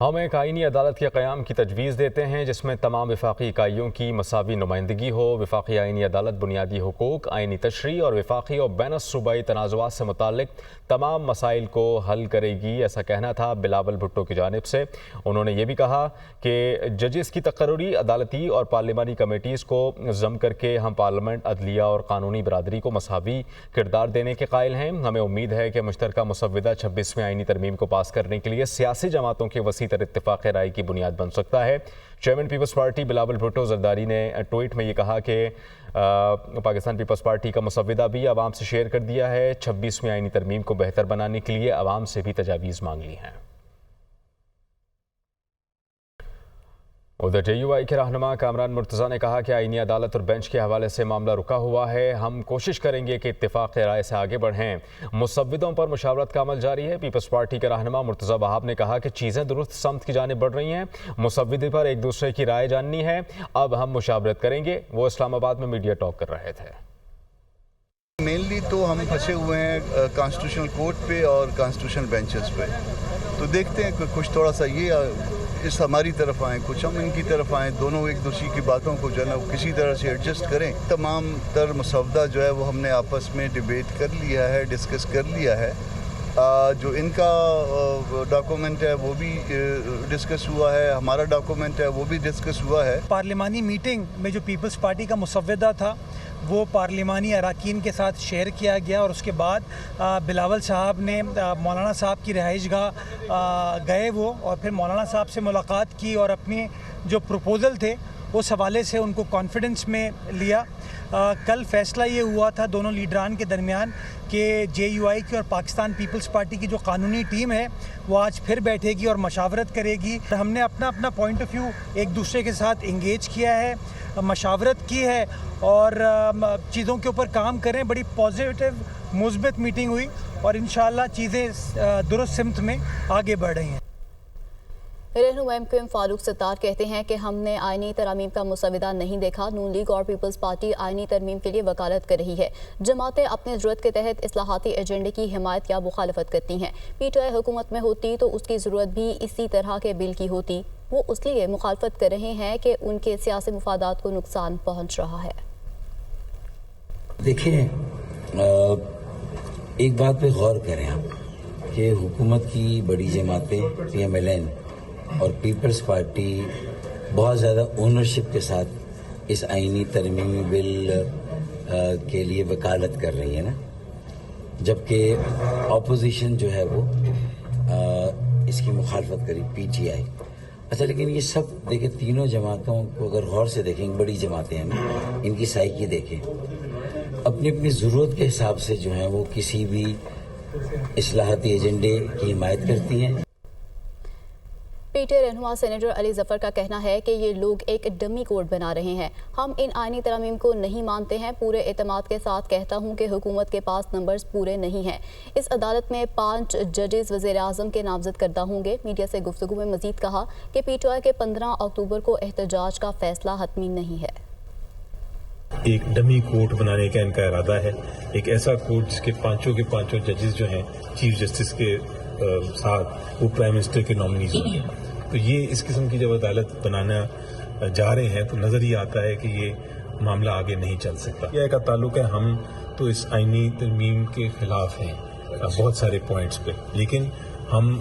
ہم ایک آئینی عدالت کے قیام کی تجویز دیتے ہیں جس میں تمام وفاقی اکائیوں کی مساوی نمائندگی ہو۔ وفاقی آئینی عدالت بنیادی حقوق، آئینی تشریع اور وفاقی اور بین الصوبائی تنازعات سے متعلق تمام مسائل کو حل کرے گی، ایسا کہنا تھا بلاول بھٹو کی جانب سے۔ انہوں نے یہ بھی کہا کہ ججز کی تقرری عدالتی اور پارلیمانی کمیٹیز کو ضم کر کے ہم پارلیمنٹ، عدلیہ اور قانونی برادری کو مساوی کردار دینے کے قائل ہیں۔ ہمیں امید ہے کہ مشترکہ مسودہ 26ویں آئینی ترمیم کو پاس کرنے کے لیے سیاسی جماعتوں کے وسیع اتفاق رائے کی بنیاد بن سکتا ہے۔ Chairman Peoples Party Bilawal Bhutto Zardari نے ٹویٹ میں یہ کہا کہ پاکستان پیپلز پارٹی کا مسودہ بھی عوام سے شیئر کر دیا ہے۔ 26ویں آئینی ترمیم کو بہتر بنانے کے لیے عوام سے بھی تجاویز مانگ لی ہیں۔ ادھر جے یو آئی کے رہنما کامران مرتضیٰ نے کہا کہ آئینی عدالت اور بینچ کے حوالے سے معاملہ رکا ہوا ہے، ہم کوشش کریں گے کہ اتفاق رائے سے آگے بڑھیں۔ مسودوں پر مشاورت کا عمل جاری ہے۔ پیپلز پارٹی کے رہنما مرتضیٰ وہاب نے کہا کہ چیزیں درست سمت کی جانب بڑھ رہی ہیں، مسودے پر ایک دوسرے کی رائے جاننی ہے، اب ہم مشاورت کریں گے۔ وہ اسلام آباد میں میڈیا ٹاک کر رہے تھے۔ مینلی تو ہم پھنسے ہوئے ہیں کانسٹیٹیوشنل کورٹ پہ اور کانسٹیٹیوشنل بینچز پہ، تو دیکھتے ہیں کہ کچھ تھوڑا سا یہ اس ہماری طرف آئیں، کچھ ہم ان کی طرف آئیں، دونوں ایک دوسرے کی باتوں کو جو ہے نا کسی طرح سے ایڈجسٹ کریں۔ تمام تر مسودہ جو ہے وہ ہم نے آپس میں ڈیبیٹ کر لیا ہے، ڈسکس کر لیا ہے۔ جو ان کا ڈاکومنٹ ہے وہ بھی ڈسکس ہوا ہے، ہمارا ڈاکومنٹ ہے وہ بھی ڈسکس ہوا ہے۔ پارلیمانی میٹنگ میں جو پیپلز پارٹی کا مسودہ تھا وہ پارلیمانی اراکین کے ساتھ شیئر کیا گیا، اور اس کے بعد بلاول صاحب نے مولانا صاحب کی رہائش گاہ گئے وہ، اور پھر مولانا صاحب سے ملاقات کی اور اپنے جو پروپوزل تھے اس حوالے سے ان کو کانفیڈنس میں لیا۔ کل فیصلہ یہ ہوا تھا دونوں لیڈران کے درمیان کہ جے یو آئی کی اور پاکستان پیپلز پارٹی کی جو قانونی ٹیم ہے وہ آج پھر بیٹھے گی اور مشاورت کرے گی۔ ہم نے اپنا پوائنٹ آف ویو ایک دوسرے کے ساتھ انگیج کیا ہے، مشاورت کی ہے اور چیزوں کے اوپر کام کریں۔ بڑی پازیٹیو مثبت میٹنگ ہوئی اور انشاءاللہ چیزیں درست سمت میں آگے بڑھ رہی ہیں۔ رہنما M Q M Farooq Sattar کہتے ہیں کہ ہم نے آئینی ترامیم کا مسودہ نہیں دیکھا، نون لیگ اور پیپلز پارٹی آئینی ترمیم کے لیے وکالت کر رہی ہے۔ جماعتیں اپنے ضرورت کے تحت اصلاحاتی ایجنڈے کی حمایت یا مخالفت کرتی ہیں۔ پی ٹی آئی حکومت میں ہوتی تو اس کی ضرورت بھی اسی طرح کے بل کی ہوتی، وہ اس لیے مخالفت کر رہے ہیں کہ ان کے سیاسی مفادات کو نقصان پہنچ رہا ہے۔ دیکھیں، ایک بات پہ غور کریں آپ کہ حکومت کی بڑی جماعتیں پی ایم ایل این اور پیپلز پارٹی بہت زیادہ اونرشپ کے ساتھ اس آئینی ترمیمی بل کے لیے وکالت کر رہی ہے نا، جبکہ اپوزیشن جو ہے وہ اس کی مخالفت کری، پی ٹی آئی۔ اچھا، لیکن یہ سب دیکھیں، تینوں جماعتوں کو اگر غور سے دیکھیں، بڑی جماعتیں ہیں نا، ان کی سائیکی دیکھیں، اپنی اپنی ضرورت کے حساب سے جو ہیں وہ کسی بھی اصلاحاتی ایجنڈے کی حمایت کرتی ہیں۔ پی ٹی آئی رہنما سینیٹر علی ظفر کا کہنا ہے کہ یہ لوگ ایک ڈمی کوڈ بنا رہے ہیں، ہم ان آئینی ترامیم کو نہیں مانتے ہیں۔ پورے اعتماد کے ساتھ کہتا ہوں کہ حکومت کے پاس نمبرز پورے نہیں ہیں۔ اس عدالت میں 5 ججز وزیر اعظم کے نامزد کردہ ہوں گے۔ میڈیا سے گفتگو میں مزید کہا کہ پی ٹی آئی کے 15 اکتوبر کو احتجاج کا فیصلہ حتمی نہیں ہے۔ ایک ڈمی کورٹ بنانے کا ان کا ارادہ ہے، ایک ایسا کورٹ جس کے پانچوں ججز جو ہیں چیف جسٹس کے ساتھ وہ پرائم منسٹر کے نامنیز ہوں گے۔ تو یہ اس قسم کی جب عدالت بنانا جا رہے ہیں تو نظر یہ آتا ہے کہ یہ معاملہ آگے نہیں چل سکتا۔ یہ کا تعلق ہے، ہم تو اس آئینی ترمیم کے خلاف ہیں بہت سارے پوائنٹس پہ، لیکن ہم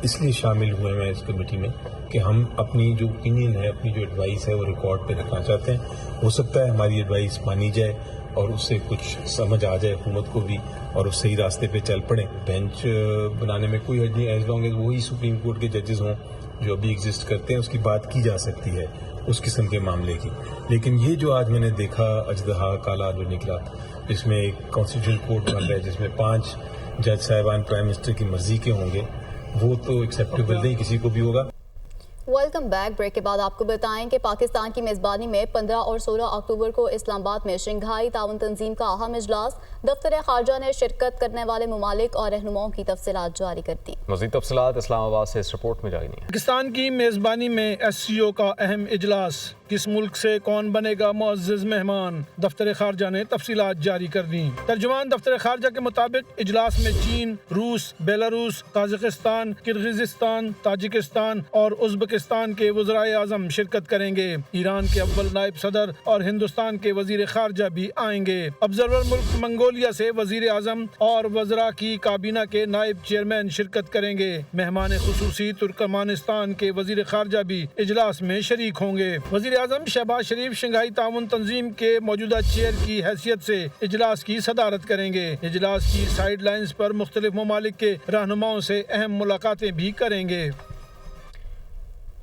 اس لیے شامل ہوئے ہیں اس کمیٹی میں کہ ہم اپنی جو اوپینین ہے، اپنی جو ایڈوائس ہے وہ ریکارڈ پہ رکھنا چاہتے ہیں۔ ہو سکتا ہے ہماری ایڈوائس مانی جائے اور اس سے کچھ سمجھ آ جائے حکومت کو بھی اور اس صحیح راستے پہ چل پڑیں۔ بینچ بنانے میں کوئی حرج نہیں، ایز لانگ ایز وہی سپریم کورٹ کے ججز ہوں جو ابھی ایگزسٹ کرتے ہیں، اس کی بات کی جا سکتی ہے اس قسم کے معاملے کی۔ لیکن یہ جو آج میں نے دیکھا اژدہا کالا جو نکلا، جس میں ایک کانسٹیٹیوشنل کورٹ بن رہا ہے جس میں 5 جج صاحبان پرائم منسٹر کی مرضی کے ہوں گے، وہ تو ایکسیپٹیبل نہیں کسی کو بھی ہوگا۔ Welcome back. بریک کے بعد آپ کو بتائیں کہ پاکستان کی میزبانی میں 15 اور 16 اکتوبر کو اسلام آباد میں شنگھائی تعاون تنظیم کا اہم اجلاس، دفتر خارجہ نے شرکت کرنے والے ممالک اور رہنماؤں کی تفصیلات جاری کر دی۔ مزید تفصیلات اسلام آباد سے اس رپورٹ میں جاری ہیں۔ پاکستان کی میزبانی میں ایس سی او کا اہم اجلاس کس ملک سے کون بنے گا معزز مہمان، دفتر خارجہ نے تفصیلات جاری کر دیں۔ ترجمان دفتر خارجہ کے مطابق اجلاس میں چین، روس، بیلاروس، قازقستان، کرغزستان، تاجکستان اور ازبکستان کے وزرائے اعظم شرکت کریں گے۔ ایران کے اول نائب صدر اور ہندوستان کے وزیر خارجہ بھی آئیں گے۔ آبزرور ملک منگولیا سے وزیر اعظم اور وزراء کی کابینہ کے نائب چیئرمین شرکت کریں گے۔ مہمان خصوصی ترکمانستان کے وزیر خارجہ بھی اجلاس میں شریک ہوں گے۔ وزیر اعظم شہباز شریف شنگھائی تعاون تنظیم کے موجودہ چیئر کی حیثیت سے اجلاس کی صدارت کریں گے۔ اجلاس کی سائیڈ لائنز پر مختلف ممالک کے رہنماؤں سے اہم ملاقاتیں بھی کریں گے۔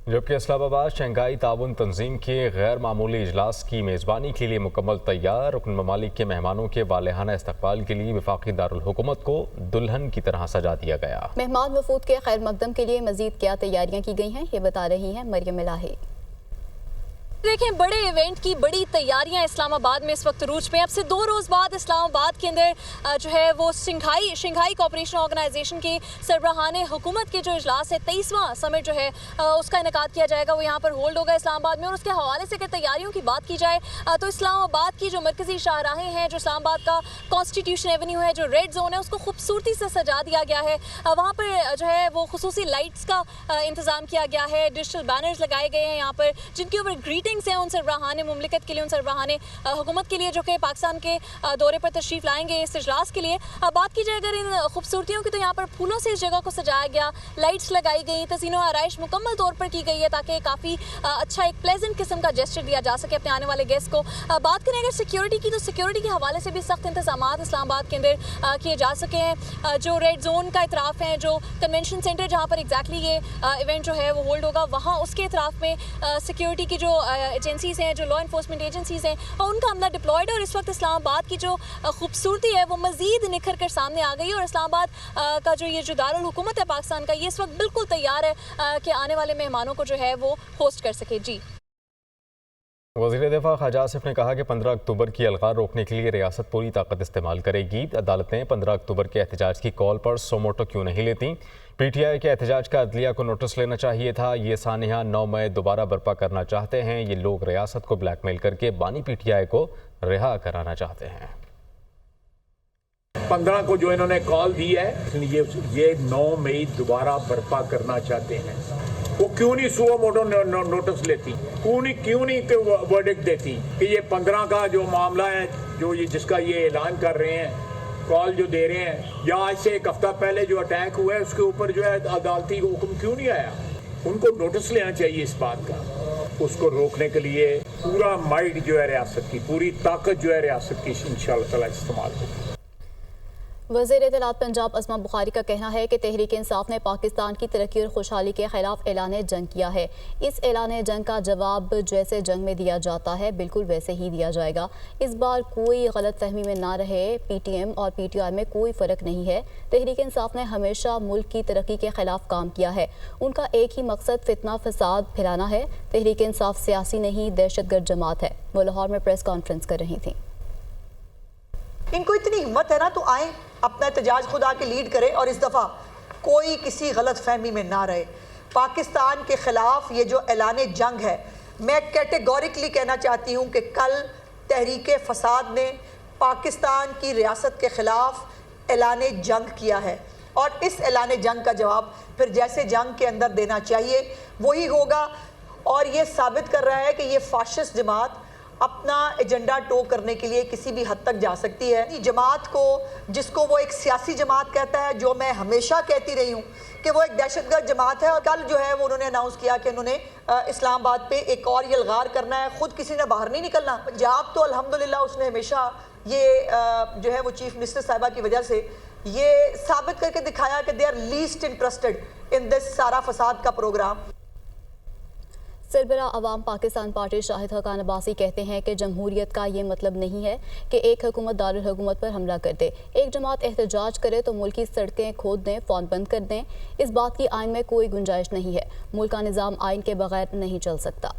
جبکہ اسلام آباد شنگھائی تعاون تنظیم کے غیر معمولی اجلاس کی میزبانی کے لیے مکمل تیار، رکن ممالک کے مہمانوں کے والہانہ استقبال کے لیے وفاقی دارالحکومت کو دلہن کی طرح سجا دیا گیا۔ مہمان وفود کے خیر مقدم کے لیے مزید کیا تیاریاں کی گئی ہیں، یہ بتا رہی ہیں مریم الہی۔ دیکھیں، بڑے ایونٹ کی بڑی تیاریاں اسلام آباد میں اس وقت عروج پہ۔ اب سے 2 روز بعد اسلام آباد کے اندر جو ہے وہ شنگھائی کوآپریشن آرگنائزیشن کے سربراہان حکومت کے جو اجلاس ہے 23واں سمٹ جو ہے اس کا انعقاد کیا جائے گا، وہ یہاں پر ہولڈ ہوگا اسلام آباد میں۔ اور اس کے حوالے سے اگر تیاریوں کی بات کی جائے تو اسلام آباد کی جو مرکزی شاہراہیں ہیں، جو اسلام آباد کا کانسٹیٹیوشن ایونیو ہے، جو ریڈ زون ہے، اس کو خوبصورتی سے سجا دیا گیا ہے۔ وہاں پر جو ہے وہ خصوصی لائٹس کا انتظام کیا گیا ہے، ڈیجیٹل بینرز لگائے گئے ہیں یہاں پر، جن کے اوپر گریٹنگز ہیں ان سربراہان مملکت کے لیے، ان سربراہان حکومت کے لیے جو کہ پاکستان کے دورے پر تشریف لائیں گے اس اجلاس کے لیے۔ بات کی جائے اگر ان خوبصورتیوں کی تو یہاں پر پھولوں سے اس جگہ کو سجایا گیا، لائٹس لگائی گئی، تزئین و آرائش مکمل طور پر کی گئی ہے تاکہ کافی اچھا ایک پلیزنٹ قسم کا جیسچر دیا جا سکے اپنے آنے والے گیسٹ کو۔ بات کریں اگر سیکیورٹی کی تو سیکیورٹی کے حوالے سے بھی سخت انتظامات اسلام آباد کے اندر کیے جا سکے ہیں۔ جو ریڈ زون کا اطراف ہے، جو کنونشن سینٹر جہاں پر ایگزیکٹلی یہ ایونٹ جو ہے وہ ہولڈ ہوگا، وہاں اس کے اطراف میں سیکیورٹی کی جو ایجنسیز ہیں، جو لا انفورسمنٹ ایجنسیز ہیں، اور ان کا عملہ ڈپلائڈ ہے۔ اور اس وقت اسلام آباد کی جو خوبصورتی ہے وہ مزید نکھر کر سامنے آ گئی، اور اسلام آباد کا جو یہ جو دارالحکومت ہے پاکستان کا، یہ اس وقت بالکل تیار ہے کہ آنے والے مہمانوں کو جو ہے وہ ہوسٹ کر سکے۔ جی، وزیر دفاع خواجہ آصف نے کہا کہ 15 اکتوبر کی الغار روکنے کے لیے ریاست پوری طاقت استعمال کرے گی۔ عدالتیں 15 اکتوبر کے احتجاج کی کال پر سوموٹو کیوں نہیں لیتی؟ پی ٹی آئی کے احتجاج کا عدلیہ کو نوٹس لینا چاہیے تھا۔ یہ سانحہ 9 مئی دوبارہ برپا کرنا چاہتے ہیں۔ یہ لوگ ریاست کو بلیک میل کر کے بانی پی ٹی آئی کو رہا کرانا چاہتے ہیں۔ 15 کو جو انہوں نے کال دی ہے، یہ 9 مئی دوبارہ برپا کرنا چاہتے ہیں۔ وہ کیوں نہیں سو موٹو نوٹس لیتی؟ کیوں نہیں ورڈکٹ دیتی کہ یہ 15 کا جو معاملہ ہے، جو یہ جس کا یہ اعلان کر رہے ہیں، کال جو دے رہے ہیں، یا آج سے 1 ہفتہ پہلے جو اٹیک ہوا ہے اس کے اوپر جو ہے عدالتی حکم کیوں نہیں آیا؟ ان کو نوٹس لینا چاہیے اس بات کا۔ اس کو روکنے کے لیے پورا مائٹ جو ہے ریاست کی، پوری طاقت جو ہے ریاست کی انشاءاللہ تعالی استعمال ہوگی۔ وزیر اطلاعات پنجاب اسما بخاری کا کہنا ہے کہ تحریک انصاف نے پاکستان کی ترقی اور خوشحالی کے خلاف اعلان جنگ کیا ہے۔ اس اعلان جنگ کا جواب جیسے جنگ میں دیا جاتا ہے بالکل ویسے ہی دیا جائے گا۔ اس بار کوئی غلط فہمی میں نہ رہے، پی ٹی ایم اور پی ٹی آئی میں کوئی فرق نہیں ہے۔ تحریک انصاف نے ہمیشہ ملک کی ترقی کے خلاف کام کیا ہے۔ ان کا ایک ہی مقصد فتنہ فساد پھیلانا ہے۔ تحریک انصاف سیاسی نہیں، دہشت گرد جماعت ہے۔ وہ لاہور میں پریس کانفرنس کر رہی تھیں۔ ان کو اتنی ہمت ہے نا تو آئیں، اپنا احتجاج خدا کے لیڈ کرے، اور اس دفعہ کوئی کسی غلط فہمی میں نہ رہے۔ پاکستان کے خلاف یہ جو اعلان جنگ ہے، میں کیٹیگوریکلی کہنا چاہتی ہوں کہ کل تحریک فساد نے پاکستان کی ریاست کے خلاف اعلان جنگ کیا ہے، اور اس اعلان جنگ کا جواب پھر جیسے جنگ کے اندر دینا چاہیے وہی ہوگا۔ اور یہ ثابت کر رہا ہے کہ یہ فاشسٹ جماعت اپنا ایجنڈا ٹو کرنے کے لیے کسی بھی حد تک جا سکتی ہے۔ جماعت کو، جس کو وہ ایک سیاسی جماعت کہتا ہے، جو میں ہمیشہ کہتی رہی ہوں کہ وہ ایک دہشت گرد جماعت ہے، اور کل جو ہے وہ انہوں نے اناؤنس کیا کہ انہوں نے اسلام آباد پہ ایک اور یلغار کرنا ہے، خود کسی نے باہر نہیں نکلنا۔ پنجاب تو الحمدللہ اس نے ہمیشہ یہ جو ہے وہ چیف منسٹر صاحبہ کی وجہ سے یہ ثابت کر کے دکھایا کہ they are least interested in this سارا فساد کا پروگرام۔ سربراہ عوام پاکستان پارٹی شاہد حقان عباسی کہتے ہیں کہ جمہوریت کا یہ مطلب نہیں ہے کہ ایک حکومت دارالحکومت پر حملہ کر دے، ایک جماعت احتجاج کرے تو ملک کی سڑکیں کھود دیں، فون بند کر دیں۔ اس بات کی آئین میں کوئی گنجائش نہیں ہے۔ ملک کا نظام آئین کے بغیر نہیں چل سکتا۔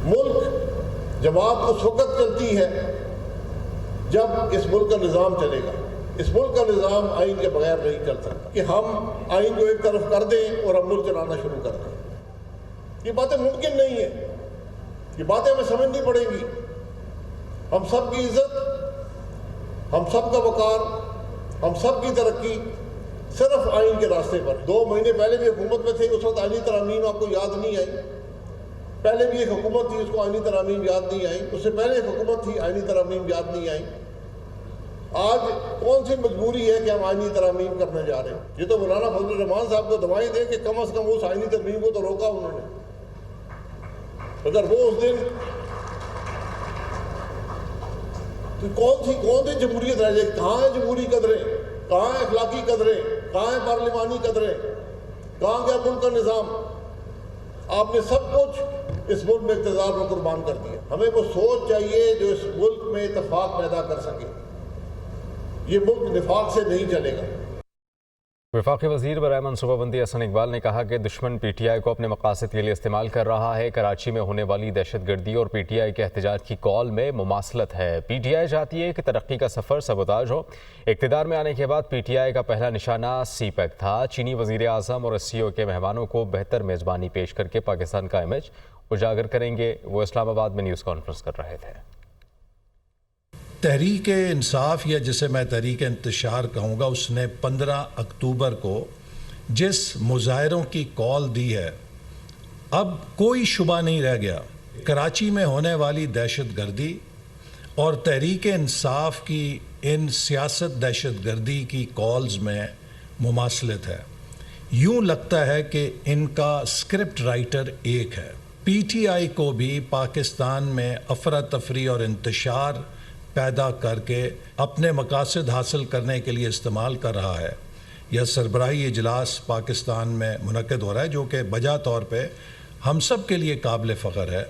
ملک جماعت اس وقت چلتی ہے جب اس ملک کا نظام چلے گا۔ اس ملک کا نظام آئین کے بغیر نہیں چل سکتا کہ ہم آئین کو ایک طرف کر دیں اور ہم ملک چلانا شروع کر دیں۔ یہ باتیں ممکن نہیں ہیں، یہ باتیں ہمیں سمجھنی پڑیں گی. ہم سب کی عزت، ہم سب کا وقار، ہم سب کی ترقی صرف آئین کے راستے پر. 2 مہینے پہلے بھی حکومت میں تھے، اس وقت آئینی ترامیم آپ کو یاد نہیں آئی. پہلے بھی ایک حکومت تھی، اس کو آئینی ترامیم یاد نہیں آئی. اس سے پہلے ایک حکومت تھی، آئینی ترامیم یاد نہیں آئی. آج کون سی مجبوری ہے کہ ہم آئینی ترامیم کرنے جا رہے ہیں؟ یہ تو مولانا فضل الرحمان صاحب کو دعائیں دیں کہ کم از کم اس آئینی ترمیم کو تو روکا انہوں نے. اگر وہ اس دن تو کون سی جمہوریت رہ جائے؟ کہاں ہے جمہوری قدریں؟ کہاں ہیں اخلاقی قدریں؟ کہاں ہیں پارلیمانی قدریں؟ کہاں گیا ملک کا نظام؟ آپ نے سب کچھ اس ملک میں اقتدار میں قربان کر دیا. ہمیں وہ سوچ چاہیے جو اس ملک میں اتفاق پیدا کر سکے. یہ ملک نفاق سے نہیں چلے گا. وفاقی وزیر برائے منصوبہ بندی احسن اقبال نے کہا کہ دشمن پی ٹی آئی کو اپنے مقاصد کے لیے استعمال کر رہا ہے. کراچی میں ہونے والی دہشت گردی اور پی ٹی آئی کے احتجاج کی کال میں مماثلت ہے. پی ٹی آئی چاہتی ہے کہ ترقی کا سفر سبوتاژ ہو. اقتدار میں آنے کے بعد پی ٹی آئی کا پہلا نشانہ سی پیک تھا. چینی وزیر اعظم اور ایس سی او کے مہمانوں کو بہتر میزبانی پیش کر کے پاکستان کا امیج اجاگر کریں گے. وہ اسلام آباد میں نیوز کانفرنس کر رہے تھے. تحریک انصاف یا جسے میں تحریک انتشار کہوں گا، اس نے 15 اکتوبر کو جس مظاہروں کی کال دی ہے، اب کوئی شبہ نہیں رہ گیا. کراچی میں ہونے والی دہشت گردی اور تحریک انصاف کی ان سیاست دہشت گردی کی کالز میں مماثلت ہے. یوں لگتا ہے کہ ان کا اسکرپٹ رائٹر ایک ہے. پی ٹی آئی کو بھی پاکستان میں افراتفری اور انتشار پیدا کر کے اپنے مقاصد حاصل کرنے کے لیے استعمال کر رہا ہے. یہ سربراہی اجلاس پاکستان میں منعقد ہو رہا ہے جو کہ بجا طور پہ ہم سب کے لیے قابل فخر ہے.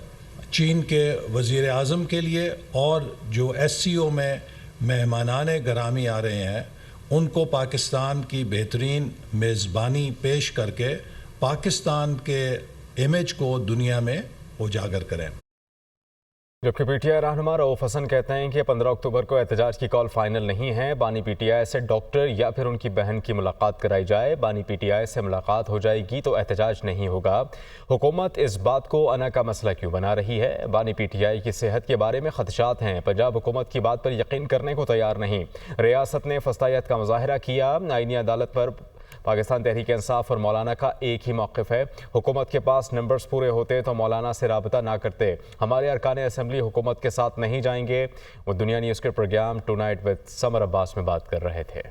چین کے وزیر اعظم کے لیے اور جو ایس سی او میں مہمانان گرامی آ رہے ہیں، ان کو پاکستان کی بہترین میزبانی پیش کر کے پاکستان کے امیج کو دنیا میں اجاگر کریں. جبکہ پی ٹی آئی رہنما رؤوف حسن کہتے ہیں کہ 15 اکتوبر کو احتجاج کی کال فائنل نہیں ہے. بانی پی ٹی آئی سے ڈاکٹر یا پھر ان کی بہن کی ملاقات کرائی جائے. بانی پی ٹی آئی سے ملاقات ہو جائے گی تو احتجاج نہیں ہوگا. حکومت اس بات کو انا کا مسئلہ کیوں بنا رہی ہے؟ بانی پی ٹی آئی کی صحت کے بارے میں خدشات ہیں. پنجاب حکومت کی بات پر یقین کرنے کو تیار نہیں. ریاست نے فسطائیت کا مظاہرہ کیا. آئینی عدالت پر پاکستان تحریک انصاف اور مولانا کا ایک ہی موقف ہے. حکومت کے پاس نمبرز پورے ہوتے تو مولانا سے رابطہ نہ کرتے. ہمارے ارکان اسمبلی حکومت کے ساتھ نہیں جائیں گے. وہ دنیا نیوز کے پروگرام ٹو نائٹ وتھ سمر عباس میں بات کر رہے تھے.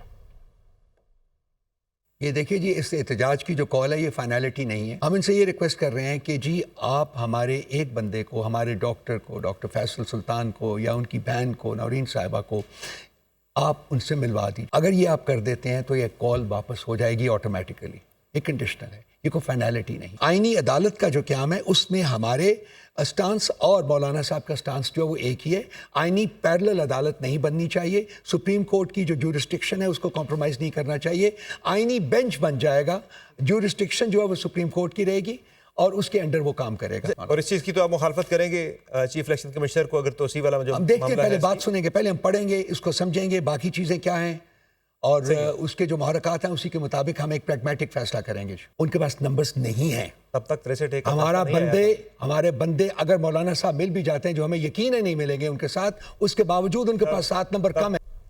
یہ دیکھیے جی، اس احتجاج کی جو کال ہے یہ فائنالٹی نہیں ہے. ہم ان سے یہ ریکویسٹ کر رہے ہیں کہ جی آپ ہمارے ایک بندے کو، ہمارے ڈاکٹر کو، ڈاکٹر فیصل سلطان کو یا ان کی بہن کو، نورین صاحبہ کو، آپ ان سے ملوا دیجیے. اگر یہ آپ کر دیتے ہیں تو یہ کال واپس ہو جائے گی آٹومیٹیکلی. یہ کنڈیشنل ہے، یہ کوئی فائنالٹی نہیں. آئینی عدالت کا جو قیام ہے اس میں ہمارے اسٹانس اور مولانا صاحب کا اسٹانس جو ہے وہ ایک ہی ہے. آئینی پیرلل عدالت نہیں بننی چاہیے. سپریم کورٹ کی جو جورسڈکشن ہے اس کو کمپرومائز نہیں کرنا چاہیے. آئینی بینچ بن جائے گا. جورسڈکشن جو ہے وہ سپریم کورٹ کی رہے گی اور اس کے انڈر وہ کام کرے گا. اور اس چیز کی تو آپ مخالفت کریں گے چیف الیکشن کمشنر کو اگر توسیع والا جو ہم دیکھتے ہیں، پہلے بات سنیں گے، پہلے ہم پڑھیں گے، اس کو سمجھیں گے باقی چیزیں کیا ہیں اور اس کے جو محرکات ہیں اسی کے مطابق ہم ایک پریگمیٹک فیصلہ کریں گے. ان کے پاس نمبرز نہیں ہیں تب تک ہمارے بندے اگر مولانا صاحب مل بھی جاتے ہیں جو ہمیں یقین ہے نہیں ملیں گے ان کے ساتھ، اس کے باوجود ان کے پاس 7 نمبر کم ہے.